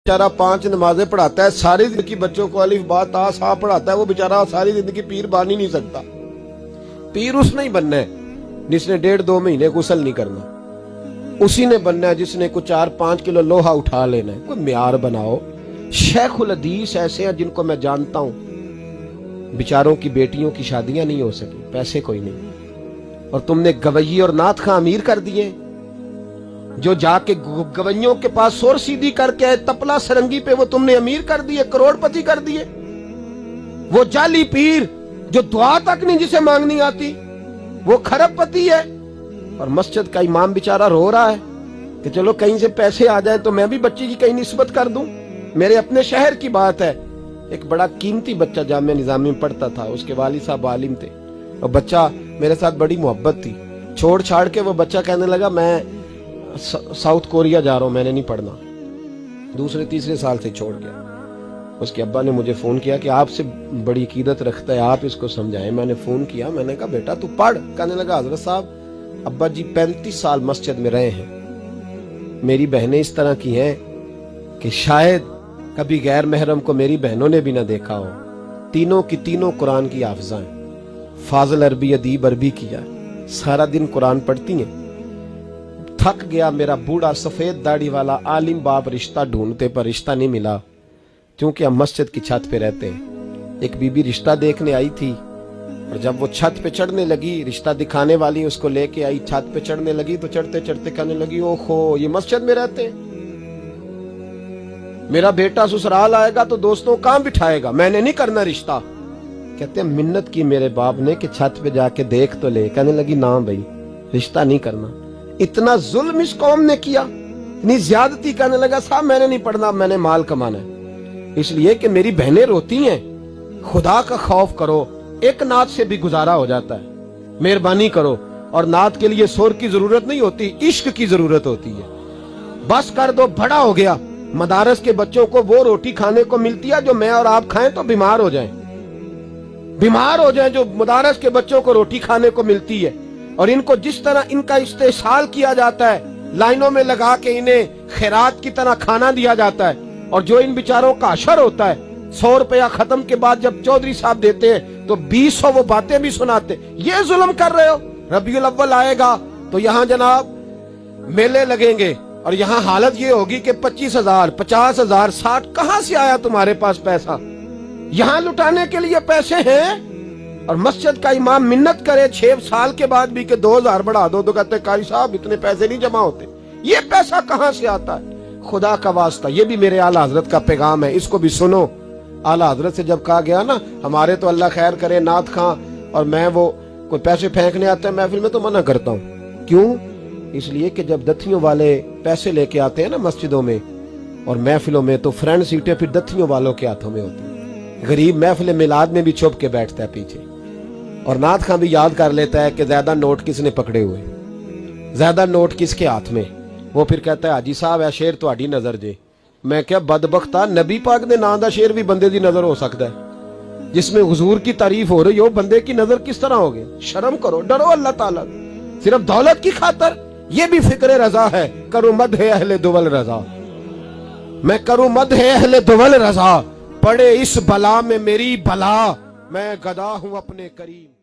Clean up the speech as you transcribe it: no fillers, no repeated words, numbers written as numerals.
बेचारा 5 नमाजें पढ़ाता है, सारी जिंदगी बच्चों को अलिफ बा ता सा पढ़ाता है, वो बेचारा सारी जिंदगी पीर बन ही नहीं सकता। पीर उसने ही बनना है जिसने 1.5-2 महीने गुसल नहीं करना, उसी ने बनना है जिसने कुछ 4-5 किलो लोहा उठा लेना है। कोई म्यार बनाओ। शेखुल हदीस ऐसे हैं जिनको मैं जानता हूं, बेचारों की बेटियों की शादियां नहीं हो सकी, पैसे कोई नहीं, और तुमने गवैये और नाथ खां अमीर कर दिए। जो जाके गवैयों के पास सोर सीधी करके आए तपला सरंगी पे, वो तुमने अमीर कर दिए, करोड़पति कर दिए। वो जाली पीर जो दुआ तक नहीं जिसे मांगनी आती, वो खरबपति है। और मस्जिद का इमाम बेचारा रो रहा है कि चलो कहीं से पैसे आ जाए तो मैं भी बच्ची की कहीं निस्बत कर दूं। मेरे अपने शहर की बात है, एक बड़ा कीमती बच्चा जामिया निजामी में पढ़ता था, उसके वालिद साहब आलिम थे, और बच्चा मेरे साथ बड़ी मोहब्बत थी। छोड़ छाड़ के वो बच्चा कहने लगा मैं साउथ कोरिया जा रहा हूं, मैंने नहीं पढ़ना। दूसरे तीसरे साल से छोड़ गया। उसके अब्बा ने मुझे फोन किया कि आपसे बड़ी अकीदत रखता है, आप इसको समझाएं। मैंने फोन किया, मैंने कहा बेटा तू पढ़। कहने लगा हजरत साहब अब्बा जी 35 साल मस्जिद में रहे हैं, मेरी बहनें इस तरह की हैं कि शायद कभी गैर महरम को मेरी बहनों ने भी ना देखा हो। तीनों की तीनों कुरान की हाफिजा हैं, फाजिल अरबी अदीब अरबी किया, सारा दिन कुरान पढ़ती हैं। थक गया मेरा बूढ़ा सफेद दाढ़ी वाला आलिम बाप रिश्ता ढूंढते पर रिश्ता नहीं मिला, क्योंकि हम मस्जिद की छत पे रहते हैं। एक बीबी रिश्ता देखने आई थी, और जब वो छत पे चढ़ने लगी, रिश्ता दिखाने वाली उसको लेके आई, छत पे चढ़ने लगी तो चढ़ते चढ़ते कहने लगी ओहो ये मस्जिद में रहते हैं, मेरा बेटा ससुराल आएगा तो दोस्तों कहां बिठाएगा, मैंने नहीं करना रिश्ता। कहते मिन्नत की मेरे बाप ने कि छत पे जाके देख तो ले। कहने लगी ना भाई रिश्ता नहीं करना। इतना जुल्म इस कौम ने किया, इतनी ज्यादती। कहने लगा साहब मैंने नहीं पढ़ना, मैंने माल कमाना है, इसलिए कि मेरी बहनें रोती हैं। खुदा का खौफ करो, एक नात से भी गुजारा हो जाता है, मेहरबानी करो। और नात के लिए सोर की जरूरत नहीं होती, इश्क की जरूरत होती है। बस कर दो, बड़ा हो गया। मदारस के बच्चों को वो रोटी खाने को मिलती है जो मैं और आप खाएं तो बीमार हो जाएं, बीमार हो जाएं, जो मदारस के बच्चों को रोटी खाने को मिलती है। और इनको जिस तरह इनका इस्तेसाल किया जाता है, लाइनों में लगा के इन्हें खैरात की तरह खाना दिया जाता है, और जो इन बेचारों का अशर होता है, 100 रुपया खत्म के बाद जब चौधरी साहब देते हैं तो 200 वो बातें भी सुनाते। ये जुल्म कर रहे हो। रबीउल अव्वल आएगा तो यहाँ जनाब मेले लगेंगे, और यहाँ हालत ये होगी कि 25,000, 50,000, 60, कहां से आया तुम्हारे पास पैसा? यहाँ लुटाने के लिए पैसे हैं। और मस्जिद का इमाम मिन्नत करे 6 साल के बाद भी कि 2,000 बढ़ा दो, तो कहते कारी साहब इतने पैसे नहीं जमा होते। ये पैसा कहां से आता है? खुदा का वास्ता, ये भी मेरे आला हजरत का पैगाम है, इसको भी सुनो। आला हजरत से जब कहा गया ना, हमारे तो अल्लाह खैर करे नाथ खां और मैं वो कोई पैसे फेंकने आते हैं महफिल में तो मना करता हूँ। क्यों? इसलिए कि जब दथियों वाले पैसे लेके आते हैं ना मस्जिदों में और महफिलों में, तो फ्रंट सीटें फिर दथियों वालों के हाथों में होती है। गरीब महफिल मिलाद में भी छुप के बैठता है पीछे, और नाथ खां भी याद कर लेता है कि ज्यादा नोट किसने पकड़े हुए, ज्यादा नोट किसके हाथ में। वो फिर कहता है हाजी साहब है शेर तुहाडी नजर जे। मैं क्या बदबख्ता, नबी पाक दे नाम दा शेर भी बंदे दी नजर हो सकता है, जिसमें हुजूर की तारीफ हो रही हो, बंदे की नजर किस तरह होगी? शर्म करो, डरो अल्लाह ताला। सिर्फ दौलत की खातर ये भी फिक्र रजा है, करूं मद है अहले दुवल रजा, मैं करूं मद है अहले दुवल रजा, पड़े इस बला में मेरी भला, मैं गदा हूं अपने करीम।